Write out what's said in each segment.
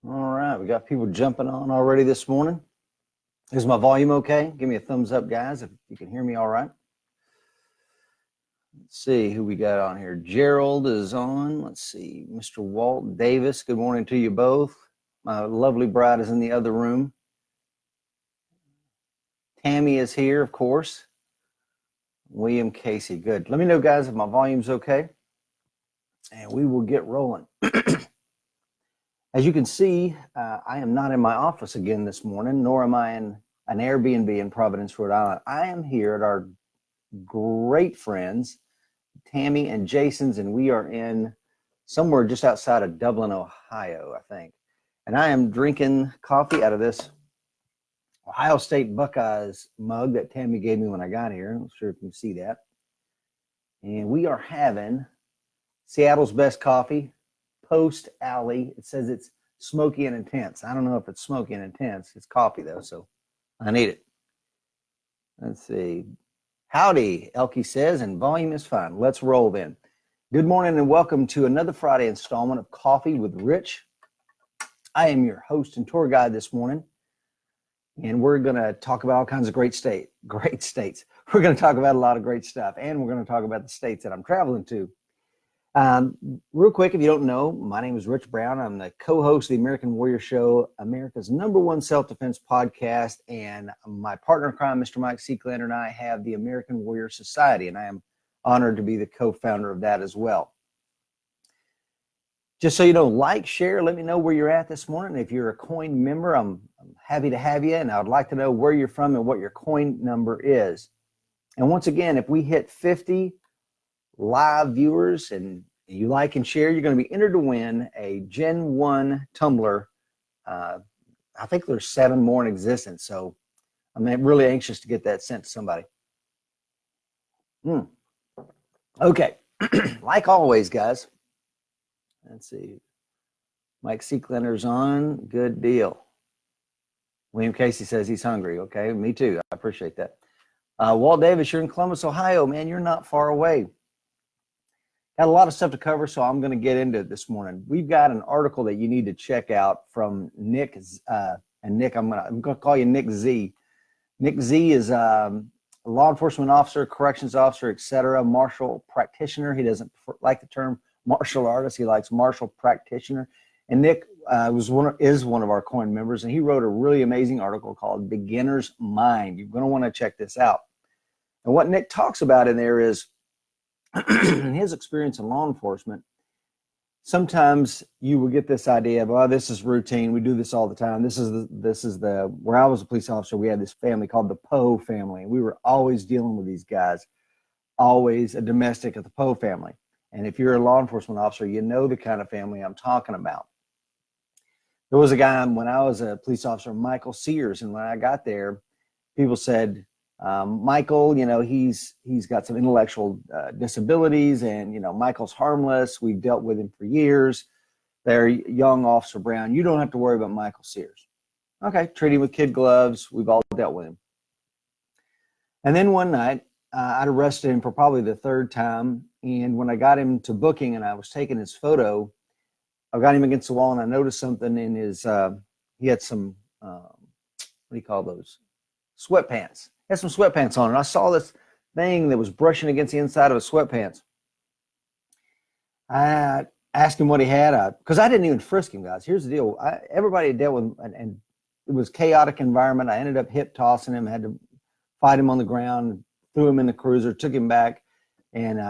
All right, we got people jumping on already this morning. Is my volume okay? Give me a thumbs up, guys, if you can hear me all right. Let's see who we got on here. Gerald is on. Let's see, Mr. Walt Davis. Good morning to you both. My lovely bride is in the other room. Tammy is here, of course. William Casey, good. Let me know, guys, if my volume's okay, and we will get rolling. As you can see, I am not in my office again this morning, nor am I in an Airbnb in Providence, Rhode Island. I am here at our great friends, Tammy and Jason's, and we are in somewhere just outside of Dublin, Ohio, I think. And I am drinking coffee out of this Ohio State Buckeyes mug that Tammy gave me when I got here. I'm not sure if you can see that. And we are having Seattle's best coffee, Post Alley. It says it's smoky and intense. I don't know if it's smoky and intense. It's coffee, though, so I need it. Let's see. Howdy, Elkie says, and volume is fine. Let's roll then. Good morning and welcome to another Friday installment of Coffee with Rich. I am your host and tour guide this morning, and we're going to talk about all kinds of great states. We're going to talk about a lot of great stuff, and we're going to talk about the states that I'm traveling to. Real quick, if you don't know, my name is Rich Brown. I'm the co-host of the American Warrior Show, America's #1 self-defense podcast, and my partner in crime, Mr. Mike Seeklander, and I have the American Warrior Society, and I am honored to be the co-founder of that as well. Just so you know, like, share, let me know where you're at this morning. If you're a coin member, I'm happy to have you, and I would like to know where you're from and what your coin number is. And once again, if we hit 50 live viewers and you like and share, you're going to be entered to win a Gen 1 tumbler. I think there's 7 more in existence, so I'm really anxious to get that sent to somebody. Okay, like always, guys. Let's see. Mike Seeklander's on. Good deal. William Casey says he's hungry. Okay, me too. I appreciate that. Walt Davis, you're in Columbus, Ohio. Man, you're not far away. Got a lot of stuff to cover, so I'm going to get into it this morning. We've got an article that you need to check out from Nick, and Nick, I'm going to call you Nick Z. Nick Z is a law enforcement officer, corrections officer, etc., martial practitioner. He doesn't like the term martial artist. He likes martial practitioner. And Nick is one of our coin members, and he wrote a really amazing article called Beginner's Mind. You're going to want to check this out. And what Nick talks about in there is, in his experience in law enforcement, sometimes you will get this idea of, oh, this is routine. We do this all the time. This is the where I was a police officer, we had this family called the Poe family. We were always dealing with these guys, always a domestic of the Poe family. And if you're a law enforcement officer, you know the kind of family I'm talking about. There was a guy when I was a police officer, Michael Sears, and when I got there, people said, Michael, he's got some intellectual disabilities, and Michael's harmless. We've dealt with him for years. They're young Officer Brown. You don't have to worry about Michael Sears. Okay, treat him with kid gloves. We've all dealt with him. And then one night, I'd arrested him for probably the 3rd time, and when I got him to booking and I was taking his photo, I got him against the wall, and I noticed something in his. He had some what do you call those? Sweatpants. He had some sweatpants on, and I saw this thing that was brushing against the inside of his sweatpants. I asked him what he had, because I didn't even frisk him, guys. Here's the deal. Everybody had dealt with, and it was a chaotic environment. I ended up hip tossing him, had to fight him on the ground, threw him in the cruiser, took him back, and,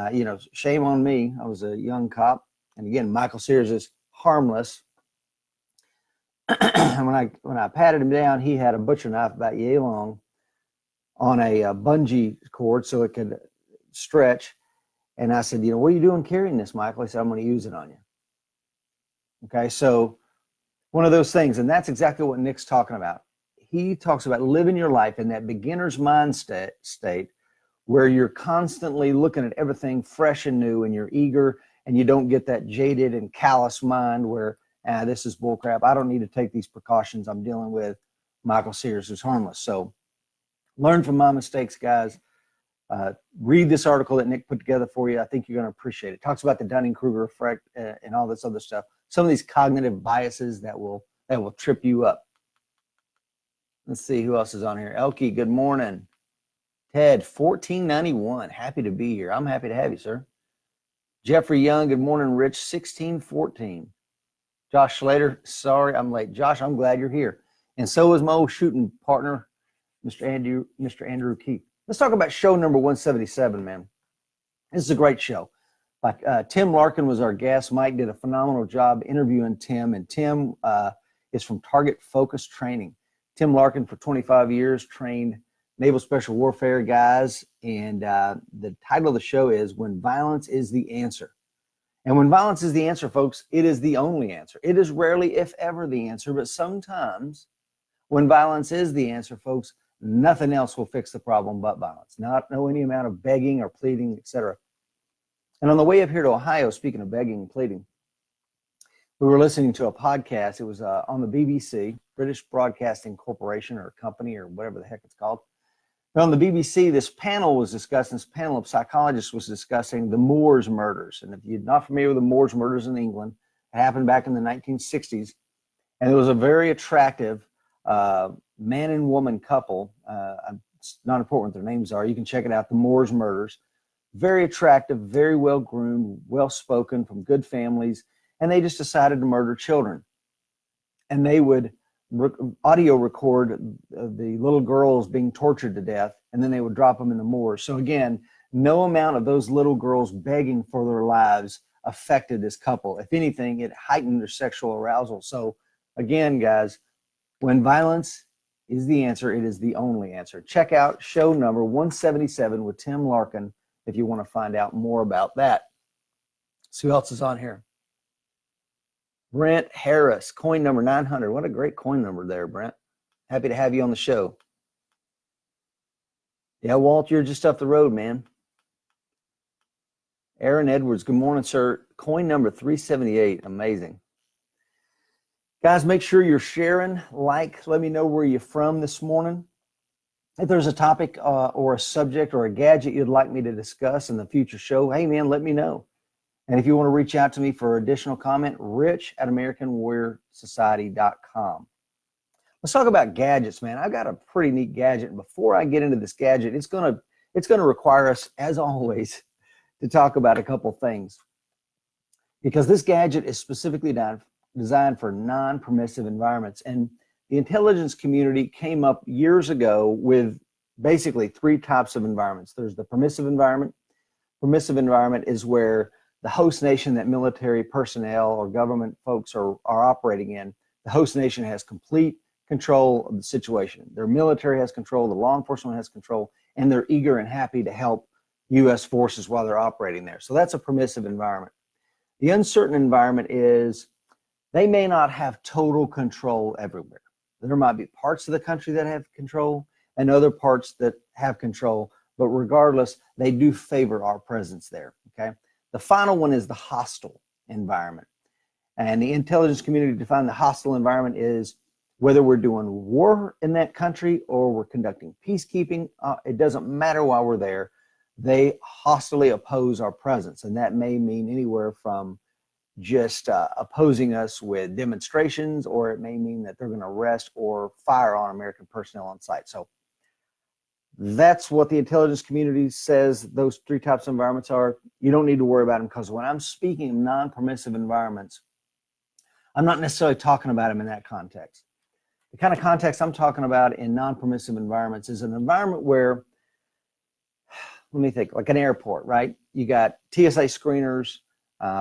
shame on me. I was a young cop. And again, Michael Sears is harmless. when I patted him down, he had a butcher knife about yay long on a bungee cord so it could stretch. And I said, what are you doing carrying this, Michael? He said, I'm going to use it on you. Okay, so one of those things, and that's exactly what Nick's talking about. He talks about living your life in that beginner's mind state where you're constantly looking at everything fresh and new, and you're eager, and you don't get that jaded and callous mind where, this is bullcrap. I don't need to take these precautions. I'm dealing with Michael Sears, who's harmless. So learn from my mistakes, guys. Read this article that Nick put together for you. I think you're going to appreciate it. It talks about the Dunning-Kruger effect and all this other stuff. Some of these cognitive biases that will trip you up. Let's see who else is on here. Elke, good morning. Ted, 1491. Happy to be here. I'm happy to have you, sir. Jeffrey Young, good morning. Rich, 1614. Josh Slater, sorry I'm late. Josh, I'm glad you're here. And so is my old shooting partner, Mr. Andrew Keith. Let's talk about show number 177, man. This is a great show. Tim Larkin was our guest. Mike did a phenomenal job interviewing Tim, and Tim is from Target Focus Training. Tim Larkin, for 25 years, trained Naval Special Warfare guys, and the title of the show is When Violence is the Answer. And when violence is the answer, folks, it is the only answer. It is rarely, if ever, the answer, but sometimes when violence is the answer, folks, nothing else will fix the problem but violence. No any amount of begging or pleading, etc. And on the way up here to Ohio, speaking of begging and pleading, we were listening to a podcast. It was on the BBC, British Broadcasting Corporation or company or whatever the heck it's called. But on the BBC, this panel of psychologists was discussing the Moors murders. And if you're not familiar with the Moors murders in England, it happened back in the 1960s. And it was a very attractive man and woman couple. It's not important what their names are. You can check it out, the Moors murders. Very attractive, very well groomed, well spoken, from good families. And they just decided to murder children. And they would audio record the little girls being tortured to death, and then they would drop them in the moors. So again, no amount of those little girls begging for their lives affected this couple. If anything, it heightened their sexual arousal. So again, guys, when violence is the answer, it is the only answer. Check out show number 177 with Tim Larkin if you want to find out more about that. So who else is on here? Brent Harris, coin number 900. What a great coin number there, Brent. Happy to have you on the show. Yeah, Walt, you're just up the road, man. Aaron Edwards, good morning, sir. Coin number 378. Amazing. Guys, make sure you're sharing, let me know where you're from this morning. If there's a topic or a subject or a gadget you'd like me to discuss in the future show, hey, man, let me know. And if you want to reach out to me for additional comment, rich@AmericanWarriorSociety.com. Let's talk about gadgets, man. I've got a pretty neat gadget. And before I get into this gadget, it's gonna require us, as always, to talk about a couple things. Because this gadget is specifically designed for non-permissive environments. And the intelligence community came up years ago with basically three types of environments. There's the permissive environment. Permissive environment is where the host nation that military personnel or government folks are operating in, the host nation has complete control of the situation. Their military has control, the law enforcement has control, and they're eager and happy to help U.S. forces while they're operating there. So that's a permissive environment. The uncertain environment is they may not have total control everywhere. There might be parts of the country that have control and other parts that have control, but regardless, they do favor our presence there, okay? The final one is the hostile environment. And the intelligence community defined the hostile environment is whether we're doing war in that country or we're conducting peacekeeping, it doesn't matter why we're there. They hostily oppose our presence. And that may mean anywhere from just opposing us with demonstrations, or it may mean that they're going to arrest or fire on American personnel on site. So that's what the intelligence community says those three types of environments are. You don't need to worry about them, because when I'm speaking of non-permissive environments, I'm not necessarily talking about them in that context. The kind of context I'm talking about in non-permissive environments is an environment where, let me think, like an airport, right? You got TSA screeners,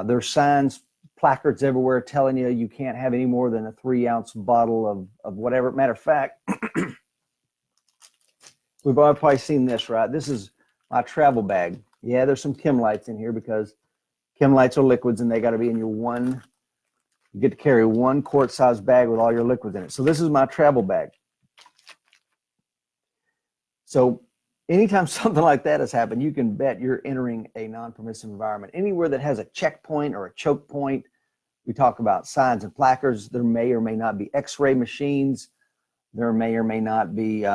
there's signs placards everywhere telling you you can't have any more than a 3-ounce bottle of whatever. Matter of fact, we've all probably seen this, right? This is my travel bag. Yeah, there's some Chem Lights in here because Chem Lights are liquids and they got to be in your one. You get to carry one quart-sized bag with all your liquids in it. So this is my travel bag. So anytime something like that has happened, you can bet you're entering a non-permissive environment. Anywhere that has a checkpoint or a choke point, we talk about signs and placards. There may or may not be x-ray machines. There may or may not be,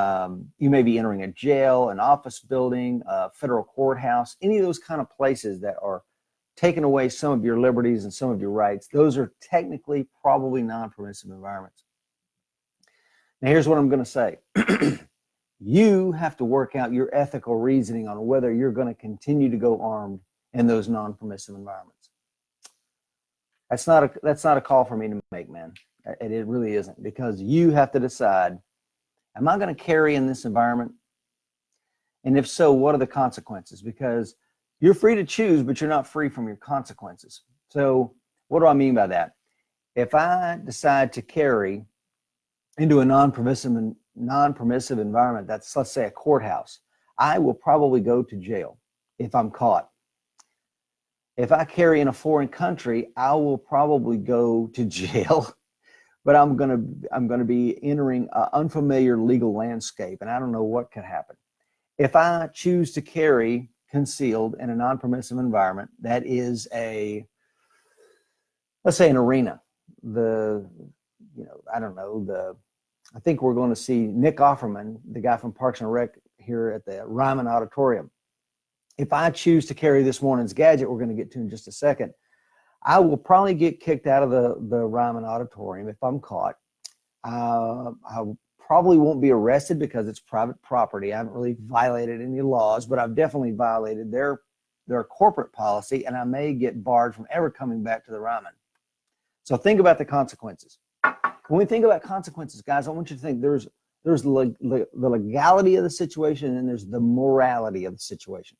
you may be entering a jail, an office building, a federal courthouse, any of those kind of places that are taking away some of your liberties and some of your rights. Those are technically probably non-permissive environments. Now, here's what I'm going to say. You have to work out your ethical reasoning on whether you're going to continue to go armed in those non-permissive environments. That's not a call for me to make, man. It really isn't, because you have to decide, am I going to carry in this environment? And if so, what are the consequences? Because you're free to choose, but you're not free from your consequences. So what do I mean by that? If I decide to carry into a non-permissive environment, that's, let's say, a courthouse, I will probably go to jail if I'm caught. If I carry in a foreign country, I will probably go to jail, but I'm gonna be entering an unfamiliar legal landscape, and I don't know what could happen. If I choose to carry concealed in a non-permissive environment, that is let's say an arena. I think we're going to see Nick Offerman, the guy from Parks and Rec, here at the Ryman Auditorium. If I choose to carry this morning's gadget, we're going to get to in just a second, I will probably get kicked out of the Ryman Auditorium if I'm caught. I probably won't be arrested because it's private property. I haven't really violated any laws, but I've definitely violated their corporate policy, and I may get barred from ever coming back to the Ryman. So think about the consequences. When we think about consequences, guys, I want you to think there's the legality of the situation, and there's the morality of the situation.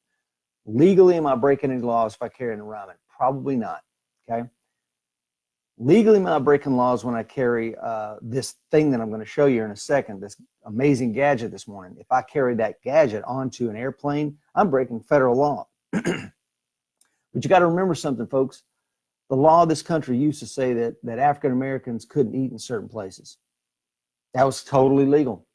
Legally, am I breaking any laws if I carry an environment? Probably not, okay? Legally, am I breaking laws when I carry this thing that I'm going to show you in a second, this amazing gadget this morning? If I carry that gadget onto an airplane, I'm breaking federal law. But you got to remember something, folks. The law of this country used to say that African Americans couldn't eat in certain places. That was totally legal.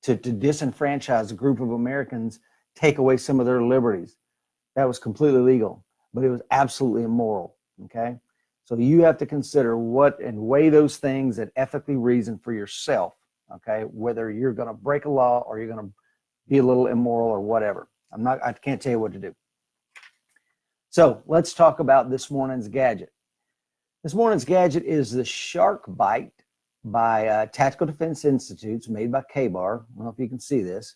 To disenfranchise a group of Americans, take away some of their liberties, that was completely legal, but it was absolutely immoral, okay? So you have to consider and weigh those things and ethically reason for yourself, okay? Whether you're going to break a law or you're going to be a little immoral or whatever. I can't tell you what to do. So let's talk about this morning's gadget. This morning's gadget is the Shark Bite by Tactical Defense Institutes, made by KBAR. I don't know if you can see this.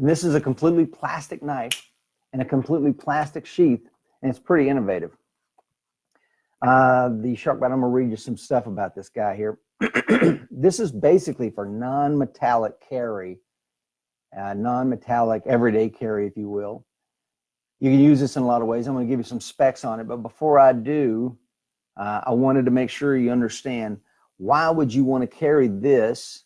And this is a completely plastic knife and a completely plastic sheath, and it's pretty innovative. The Shark Bite, I'm going to read you some stuff about this guy here. This is basically for non-metallic carry, non-metallic everyday carry, if you will. You can use this in a lot of ways. I'm going to give you some specs on it, but before I do, I wanted to make sure you understand, why would you want to carry this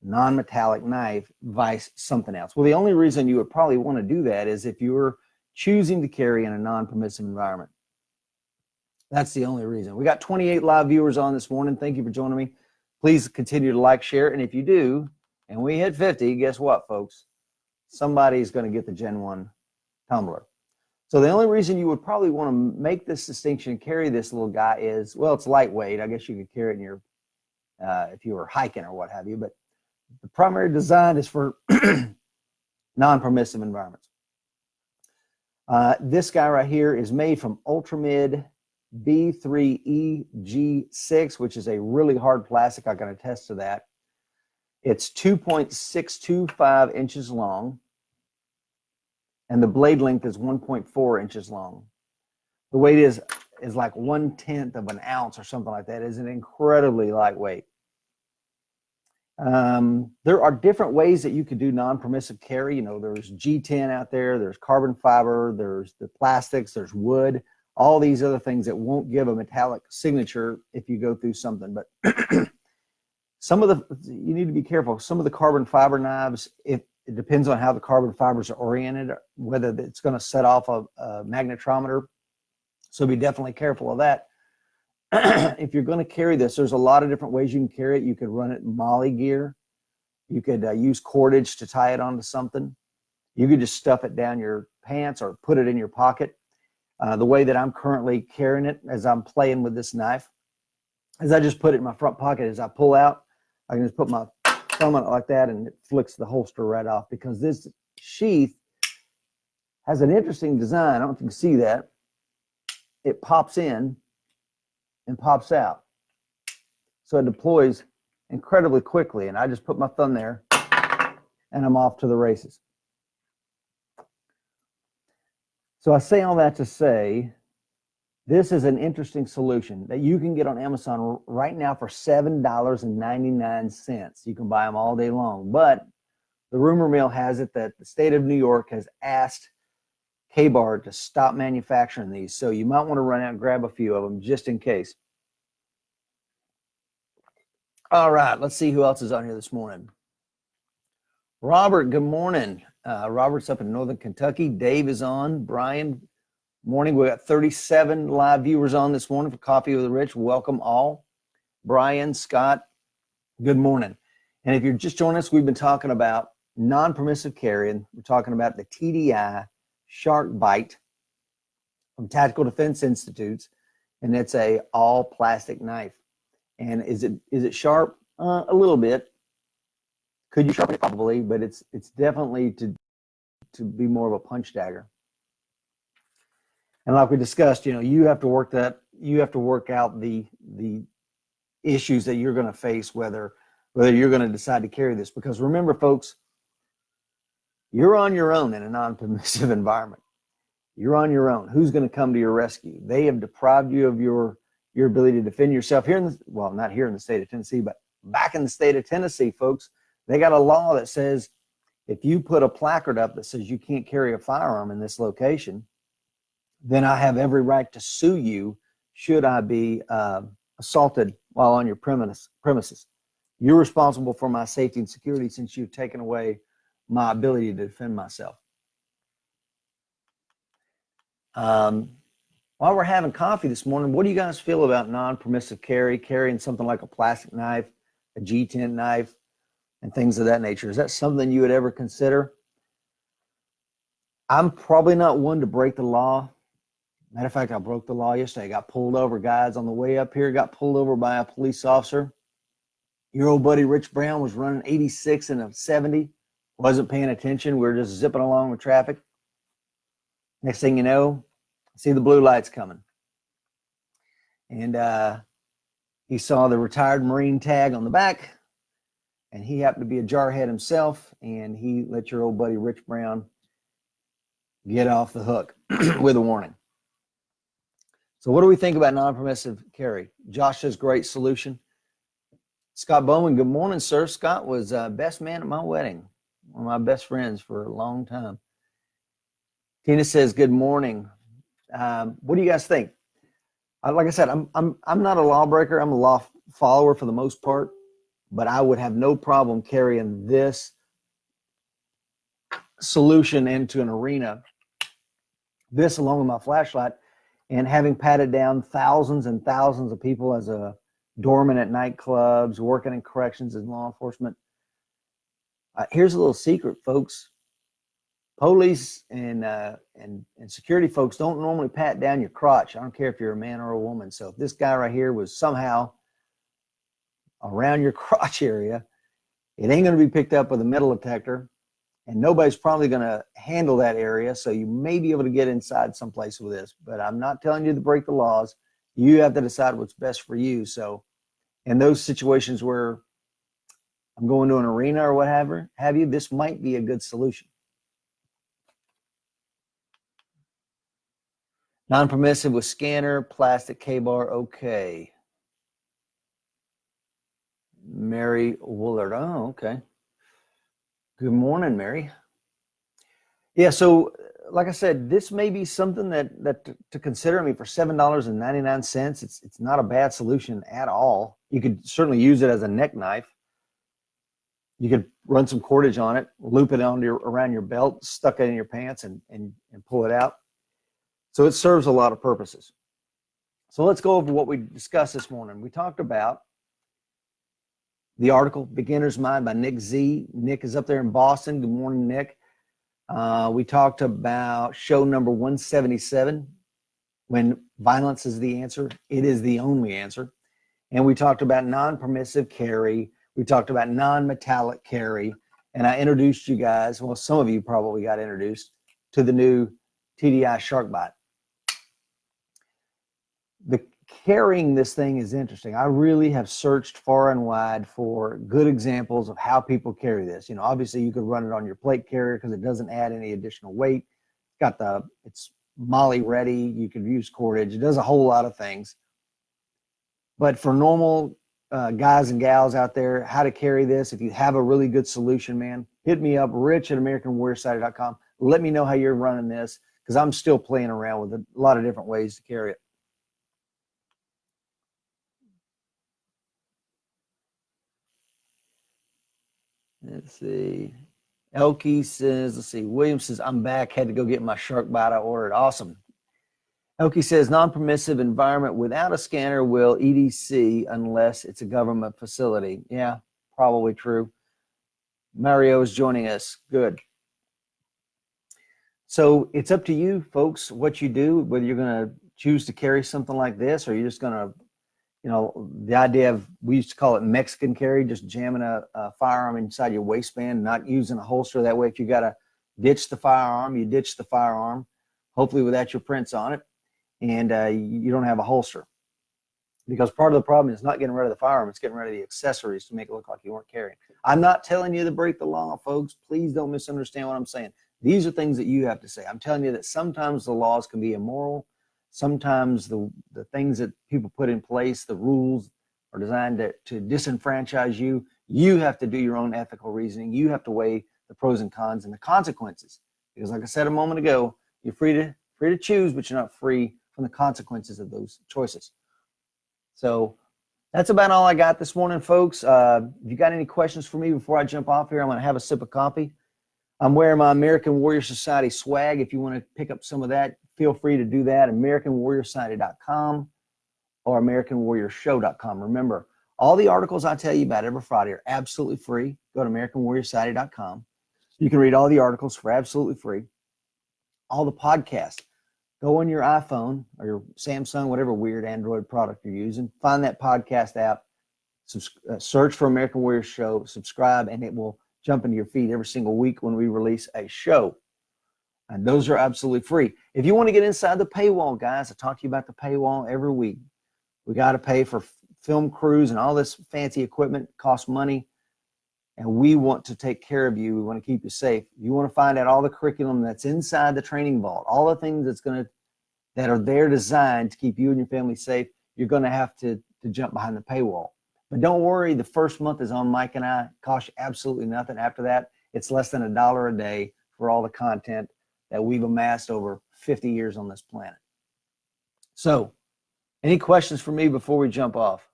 non-metallic knife vice something else? Well, the only reason you would probably want to do that is if you're choosing to carry in a non-permissive environment. That's the only reason. We got 28 live viewers on this morning. Thank you for joining me. Please continue to like, share, and if you do, and we hit 50, guess what, folks? Somebody's going to get the Gen 1 tumbler. So the only reason you would probably want to make this distinction and carry this little guy is, well, it's lightweight. I guess you could carry it in your, if you were hiking or what have you, but the primary design is for non-permissive environments. This guy right here is made from Ultramid B3EG6, which is a really hard plastic. I can attest to that. It's 2.625 inches long, and the blade length is 1.4 inches long. The weight is like 1/10 of an ounce or something like that. It's an incredibly lightweight. There are different ways that you could do non-permissive carry. You know, there's G10 out there, there's carbon fiber, there's the plastics, there's wood, all these other things that won't give a metallic signature if you go through something. But you need to be careful. Some of the carbon fiber knives, it depends on how the carbon fibers are oriented, whether it's going to set off a magnetometer. So be definitely careful of that. If you're going to carry this, there's a lot of different ways you can carry it. You could run it in molly gear. You could use cordage to tie it onto something. You could just stuff it down your pants or put it in your pocket. The way that I'm currently carrying it as I'm playing with this knife is I just put it in my front pocket. As I pull out, I can just put my thumb on it like that, and it flicks the holster right off, because this sheath has an interesting design. I don't know if you can see that. It pops in and pops out. So it deploys incredibly quickly, and I just put my thumb there and I'm off to the races. So I say all that to say, this is an interesting solution that you can get on Amazon right now for $7.99. You can buy them all day long, but the rumor mill has it that the state of New York has asked K-Bar to stop manufacturing these. So you might want to run out and grab a few of them just in case. All right, let's see who else is on here this morning. Robert, good morning. Robert's up in Northern Kentucky. Dave is on. Brian, morning. We got 37 live viewers on this morning for Coffee with the Rich. Welcome all. Brian, Scott, good morning. And if you're just joining us, we've been talking about non-permissive carrying. We're talking about the TDI Shark Bite from Tactical Defense Institutes, and it's a all plastic knife. And is it sharp? A little bit. Could you sharpen it? Probably, but it's definitely to be more of a punch dagger. And like we discussed, you have to work out the issues that you're going to face, whether you're going to decide to carry this. Because remember, folks, you're on your own in a non-permissive environment. You're on your own. Who's going to come to your rescue? They have deprived you of your ability to defend yourself here not here in the state of Tennessee, but back in the state of Tennessee, folks. They got a law that says if you put a placard up that says you can't carry a firearm in this location, then I have every right to sue you should I be assaulted while on your premises. You're responsible for my safety and security since you've taken away my ability to defend myself. While we're having coffee this morning, what do you guys feel about non-permissive carrying something like a plastic knife, a G10 knife, and things of that nature? Is that something you would ever consider? I'm probably not one to break the law. Matter of fact, I broke the law yesterday. I got pulled over, guys. On the way up here, got pulled over by a police officer. Your old buddy Rich Brown was running 86 and a 70, wasn't paying attention. We were just zipping along with traffic. Next thing you know, I see the blue lights coming. And he saw the retired Marine tag on the back, and he happened to be a jarhead himself, and he let your old buddy Rich Brown get off the hook with a warning. So what do we think about non-permissive carry? Josh says great solution. Scott Bowman, good morning, sir. Scott was best man at my wedding, one of my best friends for a long time. Tina says good morning. What do you guys think? Like I said, I'm not a lawbreaker. I'm a law follower for the most part, but I would have no problem carrying this solution into an arena, this along with my flashlight, and having patted down thousands and thousands of people as a doorman at nightclubs, working in corrections as law enforcement. Here's a little secret, folks. Police and security folks don't normally pat down your crotch. I don't care if you're a man or a woman. So if this guy right here was somehow around your crotch area, it ain't going to be picked up with a metal detector, and nobody's probably going to handle that area. So you may be able to get inside someplace with this, but I'm not telling you to break the laws. You have to decide what's best for you. So in those situations where I'm going to an arena or what have you, this might be a good solution. Non-permissive with scanner, plastic K-bar, okay. Mary Woolard. Oh, okay. Good morning, Mary. Yeah, so like I said, this may be something that to consider. I mean, for $7.99, it's not a bad solution at all. You could certainly use it as a neck knife. You could run some cordage on it, loop it around your belt, stuck it in your pants, and pull it out. So it serves a lot of purposes. So let's go over what we discussed this morning. We talked about the article "Beginner's Mind" by Nick Z. Nick is up there in Boston. Good morning, Nick. We talked about show number 177, when violence is the answer, it is the only answer. And we talked about non-permissive carry. We talked about non-metallic carry. And I introduced you guys, well, some of you probably got introduced to the new TDI Shark Bite. The carrying this thing is interesting. I really have searched far and wide for good examples of how people carry this. You know, obviously you could run it on your plate carrier because it doesn't add any additional weight. It's MOLLE ready. You could use cordage. It does a whole lot of things. But for normal guys and gals out there, how to carry this, if you have a really good solution, man, hit me up, rich@AmericanWarriorSociety.com. Let me know how you're running this, because I'm still playing around with a lot of different ways to carry it. Let's see. Elke says, let's see. William says, I'm back. Had to go get my shark bite I ordered. Awesome. Elke says, non-permissive environment without a scanner will EDC unless it's a government facility. Yeah, probably true. Mario is joining us. Good. So it's up to you, folks, what you do, whether you're going to choose to carry something like this, or you're just going to, you know, the idea of, we used to call it Mexican carry, just jamming a firearm inside your waistband, not using a holster. That way, if you got to ditch the firearm, you ditch the firearm, hopefully without your prints on it, and you don't have a holster. Because part of the problem is not getting rid of the firearm, it's getting rid of the accessories to make it look like you weren't carrying. I'm not telling you to break the law, folks. Please don't misunderstand what I'm saying. These are things that you have to say. I'm telling you that sometimes the laws can be immoral. Sometimes the things that people put in place, the rules, are designed to disenfranchise you. You have to do your own ethical reasoning. You have to weigh the pros and cons and the consequences. Because like I said a moment ago, you're free to choose, but you're not free from the consequences of those choices. So that's about all I got this morning, folks. If you got any questions for me before I jump off here, I'm going to have a sip of coffee. I'm wearing my American Warrior Society swag. If you want to pick up some of that, feel free to do that. AmericanWarriorSociety.com or AmericanWarriorShow.com. Remember, all the articles I tell you about every Friday are absolutely free. Go to AmericanWarriorSociety.com. You can read all the articles for absolutely free. All the podcasts. Go on your iPhone or your Samsung, whatever weird Android product you're using. Find that podcast app. Search for American Warrior Show. Subscribe, and it will jump into your feed every single week when we release a show. And those are absolutely free. If you want to get inside the paywall, guys, I talk to you about the paywall every week. We got to pay for film crews and all this fancy equipment. It costs money. And we want to take care of you. We want to keep you safe. You want to find out all the curriculum that's inside the training vault, all the things that are there designed to keep you and your family safe. You're going to have to jump behind the paywall. But don't worry, the first month is on Mike and I. It costs you absolutely nothing. After that, it's less than $1 a day for all the content that we've amassed over 50 years on this planet. So, any questions for me before we jump off?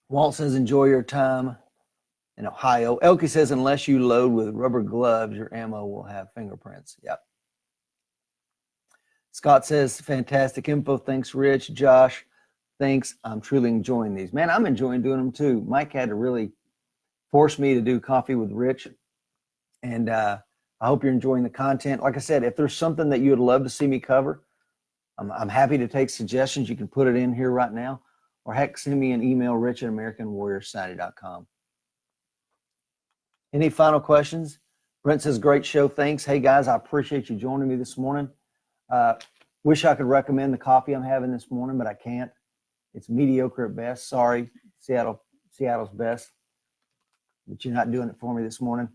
Walt says, enjoy your time in Ohio. Elke says, unless you load with rubber gloves, your ammo will have fingerprints. Yep. Scott says, fantastic info. Thanks, Rich. Josh, thanks. I'm truly enjoying these. Man, I'm enjoying doing them too. Mike had to really force me to do Coffee with Rich. And I hope you're enjoying the content. Like I said, if there's something that you would love to see me cover, I'm happy to take suggestions. You can put it in here right now. Or heck, send me an email, rich@AmericanWarriorSociety.com. Any final questions? Brent says, great show. Thanks. Hey, guys, I appreciate you joining me this morning. Wish I could recommend the coffee I'm having this morning, but I can't. It's mediocre at best. Sorry, Seattle's best. But you're not doing it for me this morning.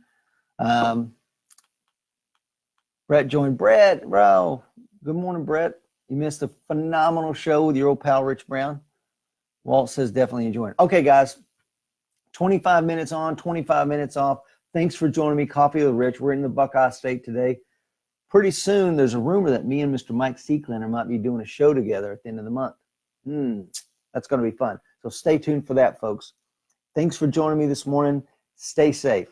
Brett joined. Brett, bro. Good morning, Brett. You missed a phenomenal show with your old pal, Rich Brown. Walt says definitely enjoying it. Okay, guys, 25 minutes on, 25 minutes off. Thanks for joining me. Coffee with Rich. We're in the Buckeye State today. Pretty soon, there's a rumor that me and Mr. Mike Seeklander might be doing a show together at the end of the month. That's going to be fun. So stay tuned for that, folks. Thanks for joining me this morning. Stay safe.